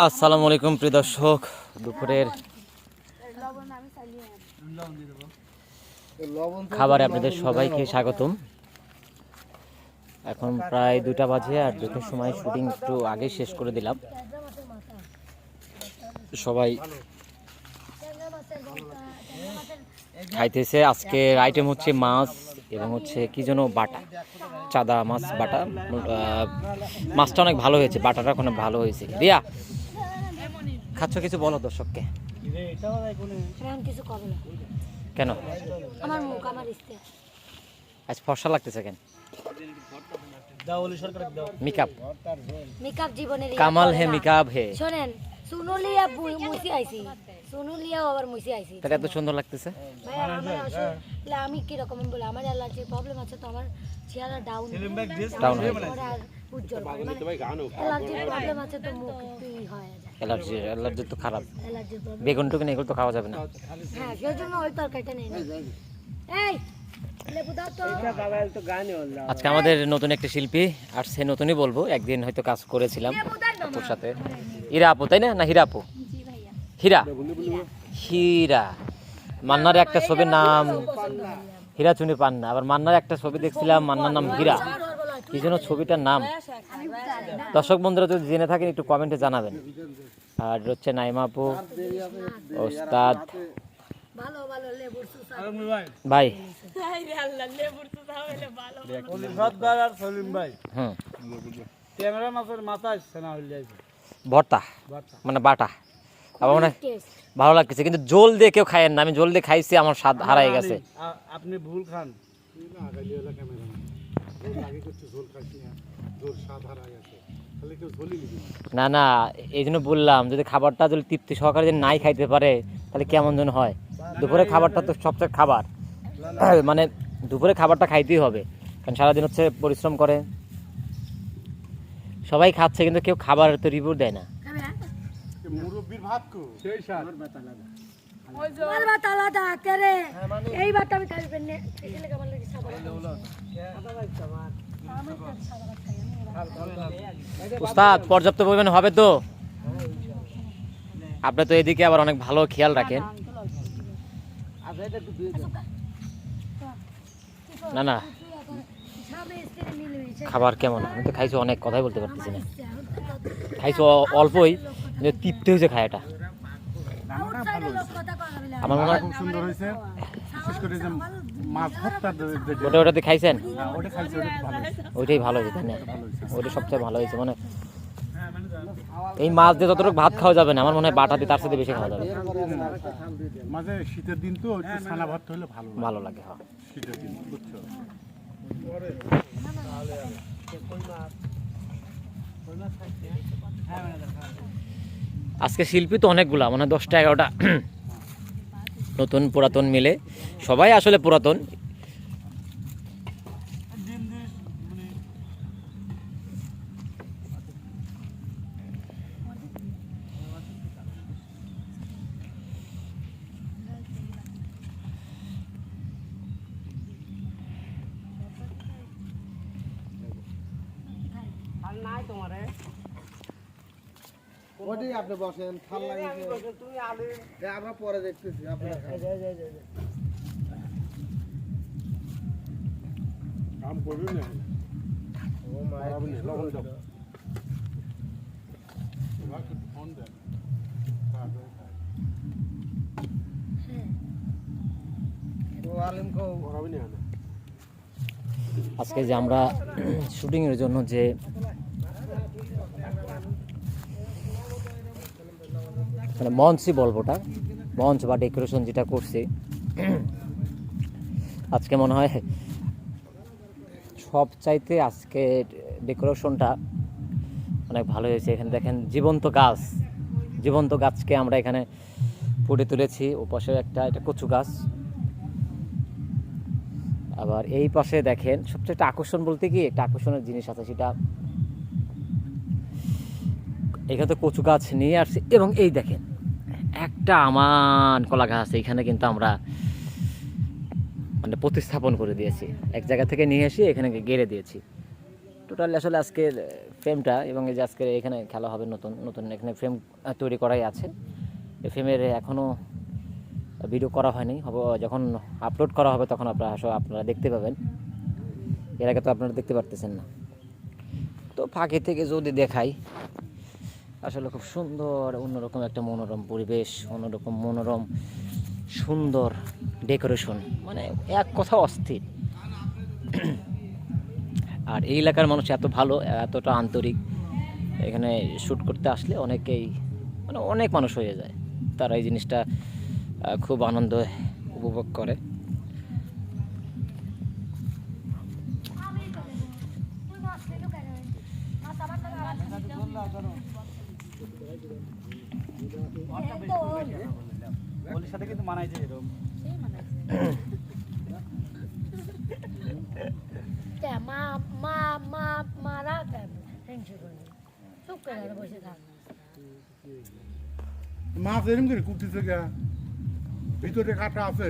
আসসালামু আলাইকুম প্রিয় দর্শক, দুপুরের খাবারে আপনাদের সবাইকে স্বাগতম। এখন প্রায় 2টা বাজে, আর 2টার সময় শুটিং একটু আগে শেষ করে দিলাম। সবাই খাইতেছে। আজকের আইটেম হচ্ছে মাছ এবং হচ্ছে কি যেন বাটা, চাদা মাছ বাটা। মাছটা অনেক ভালো হয়েছে, বাটাটা অনেক ভালো হয়েছে। রিয়া, খাচ্ছ কিছু বলো দর্শককে। কেন আজ ফর্সা লাগতেছে কেন? মেকআপ জীবনের কামাল হে মেকআপ হে। শোনেন, সুনুলিয়া মুসি আইছি, সুনুলিয়াও আবার মুসি আইছি। তাহলে এত সুন্দর লাগতেছে। ভাই আসলে আমি কি রকম বলে, আমার অ্যালার্জির প্রবলেম আছে, তো আমার চেহারা ডাউন হয় আর উজ্জ্বল অ্যালার্জির প্রবলেম আছে, তো মুখ একটু হয় যায়। অ্যালার্জি তো খারাপ। অ্যালার্জির প্রবলেম, বেগুন টুকুন এগুলো তো খাওয়া যাবে না। হ্যাঁ, সেই জন্য ওই তরকারিটা নেই। এই লেবু দাও তো। আজকে আমাদের নতুন একটা শিল্পী আসছে, নতুনই বলবো, একদিন হয়তো কাজ করেছিলাম আপুর সাথে। হীরা আপু, তাই না? না হীরা আপু? হীরা হীরা মান্নার একটা ছবির নাম হীরা চুনি পান্না, আবার মান্নার একটা ছবি দেখছিলাম, মান্নার নাম হীরা। কি যেন ছবিটার নাম? দর্শক বন্ধুরা যদি জেনে থাকেন একটু কমেন্টে জানাবেন। আর হচ্ছে নাইমা আপু, ওস্তাদ ভাই, ভর্তা মানে বাটা, আবার মানে ভালো লাগতেছে, কিন্তু জল দিয়ে কেউ খায়েন না। আমি জল দিয়ে খাইছি, আমার স্বাদ হারাই গেছে। আপনি ভুল খান। না না, এই জন্য বললাম, যদি খাবারটা যদি তৃপ্তি সহকারে যদি নাই খাইতে পারে তাহলে কেমন যেন হয়। দুপুরে খাবারটা তো সবচেয়ে খাবার, মানে দুপুরে খাবারটা খাইতেই হবে, কারণ সারাদিন হচ্ছে পরিশ্রম করে। সবাই খাচ্ছে কিন্তু কেউ খাবার তো রিপোর্ট দেয় না। মুরব্বির ভাত কো সেই স্বাদ। আমার ভাত আলাদা করে, এই ভাত আমি খাইবেন না। এখানে কেমন লাগে সাদা উস্তাদ, পর্যাপ্ত পরিমাণে হবে তো? আপনি তো এদিকে আবার অনেক ভালো খেয়াল রাখেন। না না, খাবার কেমন? আমি তো খাইছি অনেক, কথাই বলতে পারতেছি না। খাইছি অল্পই, কিন্তু তৃপ্তি হয়েছে খায়াটা। আমার মনে হয় খুব সুন্দর হয়েছে। বিশেষ করে যে মাছ ভর্তা ওটাতে খাইছেন? ওটা খাইছে, ওটা ভালো হয়েছে। ওইটাই ভালো হয়েছে, তাই না? ওইটা সবচেয়ে ভালো হয়েছে। মানে এই মাছ দিয়ে যতটুকু ভাত খাওয়া যাবে না, আমার মনে হয় বাটা দিয়ে তার সাথে বেশি খাওয়া যাবে। মাঝে শীতের দিন তো একটু ছানা ভাত হলে ভালো ভালো লাগে। হ্যাঁ, শীতের দিন, বুঝছো? আজকে শিল্পী তো অনেকগুলা, মানে 10টা 11টা নতুন পুরাতন মিলে, সবাই আসলে পুরাতন। ওটাই আপনি বসেন, ভাল লাগে। আমরা পরে দেখতেছি। কাম করবি না। ও মাই লবণ দাও। ফোন দেন। আজকে যে আমরা শুটিংয়ের জন্য যে মানে মঞ্চই বলবো, ওটা মঞ্চ বা ডেকোরেশন যেটা করছি, আজকে মনে হয় সব চাইতে আজকে ডেকোরেশনটা অনেক ভালো হয়েছে। এখানে দেখেন জীবন্ত গাছকে আমরা এখানে ফুটে তুলেছি। ও পাশে এটা কচু গাছ। আবার এই পাশে দেখেন সবচেয়ে একটা আকর্ষণ বলতে কি, একটা আকর্ষণের জিনিস আছে, সেটা এখানে তো কচু গাছ নিয়ে আসছি। এবং এই দেখেন একটা আমান কলা গাছ এখানে কিন্তু আমরা মানে প্রতিস্থাপন করে দিয়েছি, এক জায়গা থেকে নিয়ে এসে এখানে গেড়ে দিয়েছি। টোটাল আসলে আজকের ফ্রেমটা এবং এই যে আজকের এখানে খেলা হবে নতুন নতুন এখানে ফ্রেম তৈরি করাই আছে। এই ফ্রেমের এখনও ভিডিও করা হয়নি, যখন আপলোড করা হবে তখন আপনারা দেখতে পাবেন। এর আগে তো আপনারা দেখতে পারতেছেন না। তো ফাঁকি থেকে যদি দেখাই, আসলে খুব সুন্দর অন্যরকম একটা মনোরম পরিবেশ, অন্যরকম মনোরম সুন্দর ডেকোরেশন, মানে এক কথা অস্থির। আর এই এলাকার মানুষ এত ভালো, এতটা আন্তরিক, এখানে শ্যুট করতে আসলে মানে অনেক মানুষ হয়ে যায়। তারা এই জিনিসটা খুব আনন্দ উপভোগ করে। ওলির সাথে কিন্তু মানাইছে এরকম। মারা টেনশন করে চুপ করে বসে থাক। মাছ এরকম করে কুটতেছে গা, ভিতরে কাটা আছে,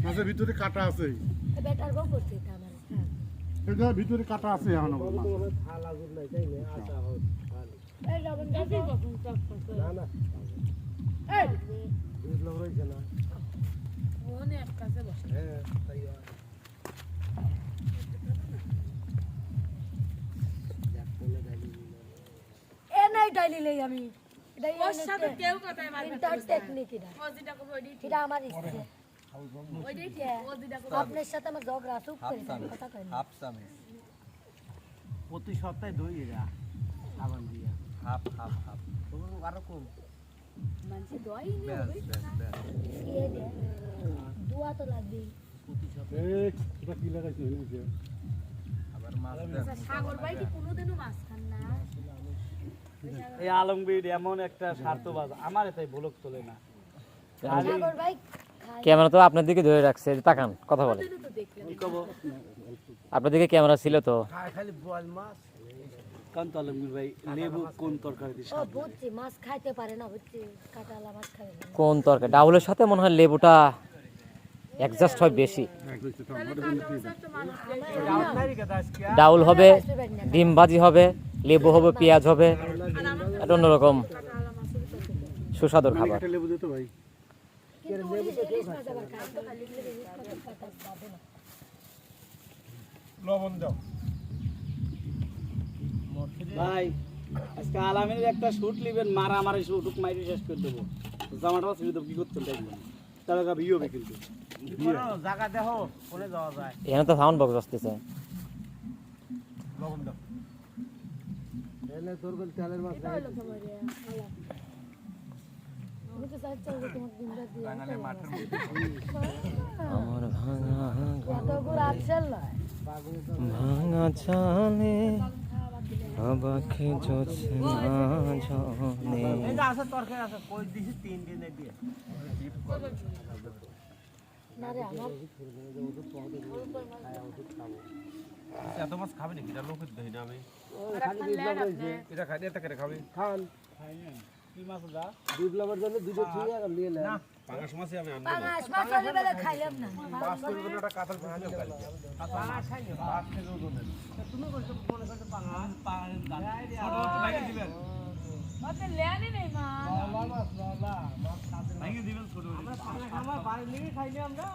মাছের ভিতরে কাটা আছে, বেটার বউ করতে আমার এটা ভিতরে কাটা আছে এখন আবার মাছ। থালা গুড় নাই তাই না আশা হোক এই লবণ গাছি না না এই বিপ্লব রয়েছে না ওনে এক কাছে বসে হ্যাঁ তাই হয়। এ নাই ডাইলি লই আমি এটা ওর সাথে কেউ কথাই মারবে না। টেকনিক এটা ও যেটা করবে ওইটাই ঠিক। এটা আমার ইচ্ছে ওইটাই ঠিক। ও যেটা করবে আপনার সাথে আমার ঝগড়া চুপ করে কথা কই না প্রতি সপ্তাহে দই এরা সাবান দিয়া হাফ হাফ হাফ আরো কম। মানুষে দোয়াই নিয়ে হবে। এ দে দুয়া তো লাগবে এটা কি লাগাইছে হইছে আচ্ছা, সাগর ভাই কি কোনোদিনও মাছ খান না? এই আলমগীর এমন একটা স্বার্থবাজ, আমার তাই বলক তোলে না। সাগর ভাই খাই ক্যামেরা তো আপনার দিকে ধরে রাখছে, এই যে তাকান, কথা বলেন। কি কব আপনার দিকে ক্যামেরা ছিল তো। খালি বল মাছ কান তো আলমগীর ভাই লেবু কোন তরকারি দিস? ও বুঝছি মাছ খাইতে পারে না বুঝছি কাটালা মাছ খাবে না কোন তরকারি ডাউলের সাথে মনে হয় লেবুটা অ্যাডজাস্ট হয় বেশি। ডাউল হবে, ডিম ভাজি হবে, লেবু হবে, পেঁয়াজ হবে, এটা অন্যরকম সুস্বাদুর খাবার। একটা লেবু দিতে ভাই। কিন্তু ইলিশ মাছ আবার খাই তো খালি ইলিশ মাছ পাবে না লবণ দাও। ভাই আজকে আলামিনের একটা শুট লিবেন, মারামারি শুট মাইরি শেষ করে দেবো। জামাটা ছিল তো কি করতেন দেখবেন, তাহলে ভিউ হবে কিন্তু জায়গা দেখো কোনে যাওয়া যায়। এখানে তো সাউন্ড বক্স আসতেছে। লবণ দাও। এলে তোর বল তেলের মাছ নাই আমি তো চাইছি যে তোমাকে দিনটা দিয়ে আমার ভাঙা কত গুড় আছে লয় ভাঙা চালে বাবাকে জোছনা জনে। এই যে আছে তরকারি আছে, কই দিছি 3 দিন দিয়ে। না রে আমার এত মাছ খাবে নাকি? এটা লোকের দই না আমি খালি বিপ্লব রয়েছে এটা খাই এটা করে খাবে খান কি মাছ দা? বিপ্লবের জন্য দুটো ঠিক আছে নিয়ে নেন পাঙাশ মাছই আমি আনবো পাঙাশ মাছ হলে বেলা খাইলাম না একটা কাতল ফেলে খাই ওতে লেয়ানি নেই মা। আমার বাড়ি নিয়ে খাইলে আমরা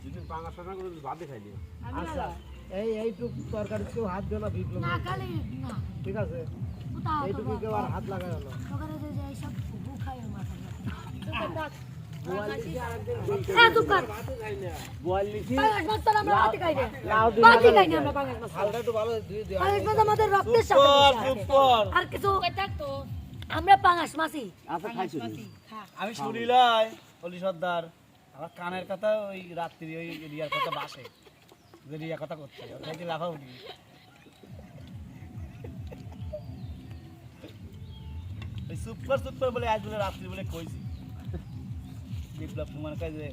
যদি পাঙাশ রান্না করে ভাতে খাই নিও। আচ্ছা এইটুক তরকারি কেউ হাত দিও না বিপ্লব না খালি না ঠিক আছে কোথাও তো এইটুকু কেউ আর হাত লাগায় না সকালে যে এই সব গু খায় মাছ হালটা একটু ভালো দিয়ে দিও আর কিছু আমরা পাঙাশ মাছি আচ্ছা খাইছি। আমি শুনিলাই অলি সর্দার আমার কানের কথা ওই রাত্রি ওই রিয়ার কথা বাসে, যে রিয়া কথা করছে ওটাই লাফা উঠি। ওই সুপার বলে আজ বলে রাত্রি বলে কইছি বিপ্লব তোমার কাছে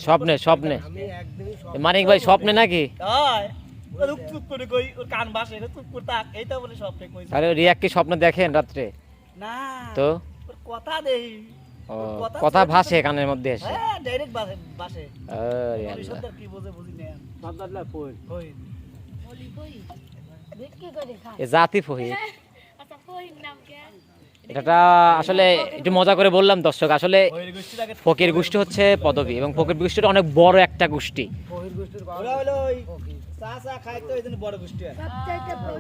স্বপ্নে স্বপ্নে আমি একদিনই সব মানিক ভাই স্বপ্নে নাকি? হয় ওর চুপ করে কই, ওর কান বাসে চুপ করে তাক, এইটা বলে স্বপ্নে কইছি। তাহলে রিয়াক কি স্বপ্ন দেখেন রাত্রে? না তো ওর কথা দেই, ও কথা ভাসে কানের মধ্যে এসে। হ্যাঁ ডাইরেক্ট বাসে বাসে। আরে অলি আল্লাহ। সর্দার কি বোঝে বুঝি না সর্দারলা কই কই বিক্রি করে খায় এ জাতি ফহির। আচ্ছা ফহির নাম কে? এটা আসলে একটু মজা করে বললাম দর্শক, আসলে ওই গোষ্ঠীটাকে ফকির গোষ্ঠী হচ্ছে পদবী এবং ফকির গোষ্ঠীটা অনেক বড় একটা গোষ্ঠী। বহির গোষ্ঠীর ওরা হলো ওই চা চা খায় তো এই জন্য বড় গোষ্ঠী হয়। সবচাইতে বড়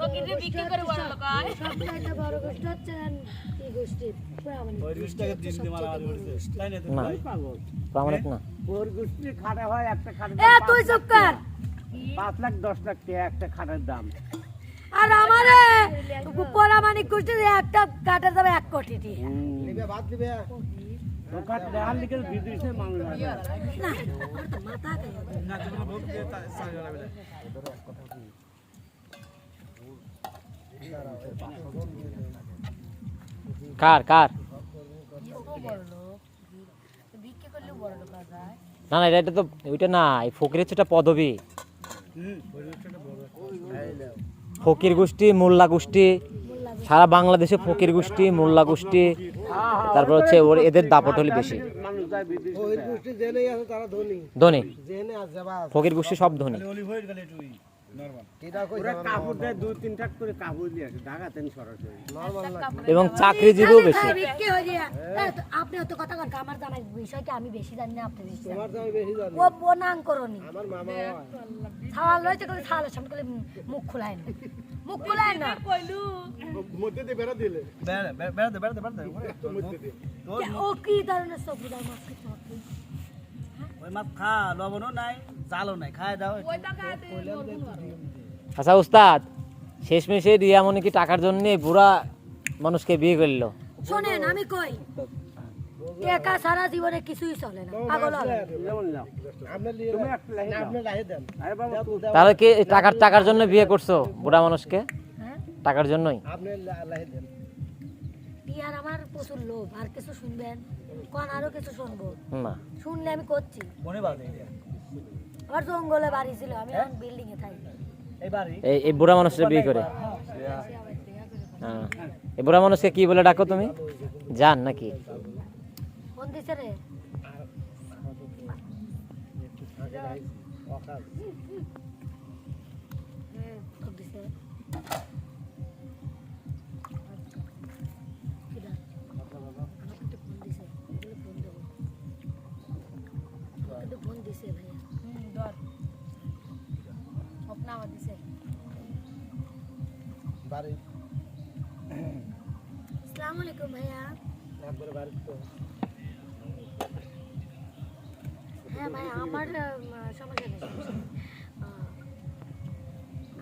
ফকিরে বিক্রি করে বড় লোক হয়। সবচাইতে বড় গোষ্ঠী হচ্ছে এই গোষ্ঠী ব্রাহ্মণ ওই গোষ্ঠীটাকে দিন দিন মারামারি করছে তাই না তুমি না। ভাই পাগল প্রামাণিক না। ওর গোষ্ঠী খাটে হয় একটা খাটের এ তুই চুপ কর 5 লাখ 10 লাখ টাকা একটা খাটের দাম। আর আমারে পরামানিক গোষ্ঠী একটা কাটার দাম 1 কোটি টাকা নিবে বাদ দিবে তো কাট দেখার লিখে বিদেশে মানুষ হয়। না আমার তো মাথা খায় না তোমরা বহুত দিয়ে চাল লাগাবে না। কার কার? বিক্রি করলেও বড় লোক হওয়া যায়। না না, এটা তো ওইটা না, এই ফকির হচ্ছে একটা পদবী। ফকির গোষ্ঠী, মোল্লা গোষ্ঠী, সারা বাংলাদেশে ফকির গোষ্ঠী, মোল্লা গোষ্ঠী, তারপর হচ্ছে এদের দাপট হলে বেশি। মানুষ যায় বিদেশে বহির গোষ্ঠী জেনেই আছে তারা ধনী ধনী জেনে আছে বাস ফকির গোষ্ঠী সব ধনী। অলিভ হয়ে গেলে তুই নরমাল এটা কই ওরা কাপড় দেয় 2-3 টাক করে কাপড় দিয়ে আসে ঢাকাতেন সরাসরি নরমাল লাগে এবং চাকরিজীবীও বেশি। বিক্রি হয়ে যায় আপনি তো কথা কন আমার জানাই বিষয়টা আমি বেশি জানি না আপনি বেশি জানেন। তোমার তো আমি বেশি জানি ও বনাং করনি আমার মামা হয় ছাওয়াল রয়েছে করে ছাওয়ালের সামনে করে মুখ খোলায় না মুখ খোলায় না কইলু মধ্যে দিয়ে বেড়া দিলে ও কি ধরনের সবজি দাম মাছ খেতে হবে? ওই মাছ খা লবণও নাই জালও নাই খায় দাও ওই টাকাতে আচ্ছা উস্তাদ, শেষমেশে রিয়ামণি কি টাকার জন্য বুড়া মানুষকে বিয়ে করলো? শোনেন আমি কই টাকা সারা জীবনে কিছুই চলে না পাগল হবে যেমন নাও আপনি লিয়ে তুমি একটা লাহি দাও আপনি লাহে দেন আরে বাবা তুই তাহলে কি টাকার জন্য বিয়ে করছো বুড়া মানুষকে? হ্যাঁ টাকার জন্যই? আপনি লাহে দেন ইয়ার আমার প্রচুর লোভ আর কিছু শুনবেন কোন আরো কিছু শুনবো না। শুনলে আমি করছি মনে বাদে আমার জঙ্গলে বাড়ি ছিল আমি এখন বিল্ডিং এ থাকি এই বাড়ি এই বুড়া মানুষটা বিয়ে করে? হ্যাঁ। এই বুড়া মানুষকে কি বলে ডাকো তুমি? জান নাকি? কোন দিছে রে কোন দিছে? কিরা? আমাকে একটু ফোন দিছে বলে ফোন দেবো আমাকে একটু ফোন দিছে ভাইয়া ধর স্বপ্ন আমার দিছে। বাড়ি আসসালামু আলাইকুম ভাইয়া একবারে বাড়ি তো হ্যাঁ ভাই আমার সমস্যা নেই সমস্যা নেই।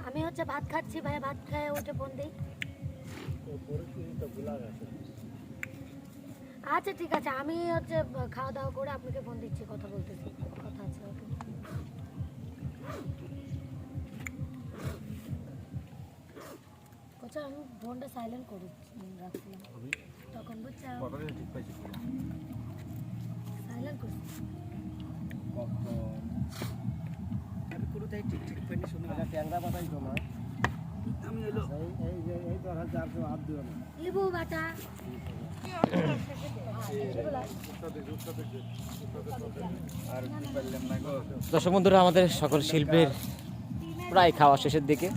আমি হচ্ছে ভাত খাচ্ছি ভাইয়া ভাত খায় উঠে ফোন দিই আচ্ছা ঠিক আছে আমি হচ্ছে খাওয়া দাওয়া করে আপনাকে ফোন দিচ্ছি কথা বলতেছি কথা আছে ওকে আচ্ছা আমি ফোনটা সাইলেন্ট করে রাখছিলাম তখন বুঝছেন ঠিক পাইছি পুরো। সাইলেন্ট করছি আমি কোনোটাই ঠিক ঠিক পাইনি শুনে এটা ট্যাংরা পাতাই তো না আমি হলো এই তো আর যার তো হাত দিও না লিবু বাটা দর্শক বন্ধুরা, আমাদের সকল শিল্পীর প্রায় খাওয়া শেষের দিকে।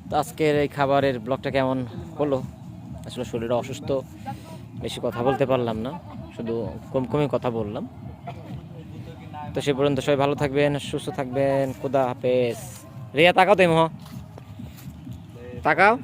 তো আজকের এই খাবারের ব্লগটা কেমন হলো? আসলে শরীরটা অসুস্থ, বেশি কথা বলতে পারলাম না, শুধু কমই কথা বললাম। তো সে পর্যন্ত সবাই ভালো থাকবেন, সুস্থ থাকবেন। খোদা হাফেজ। রিয়া তাকাও, তুই মহ তাকাও।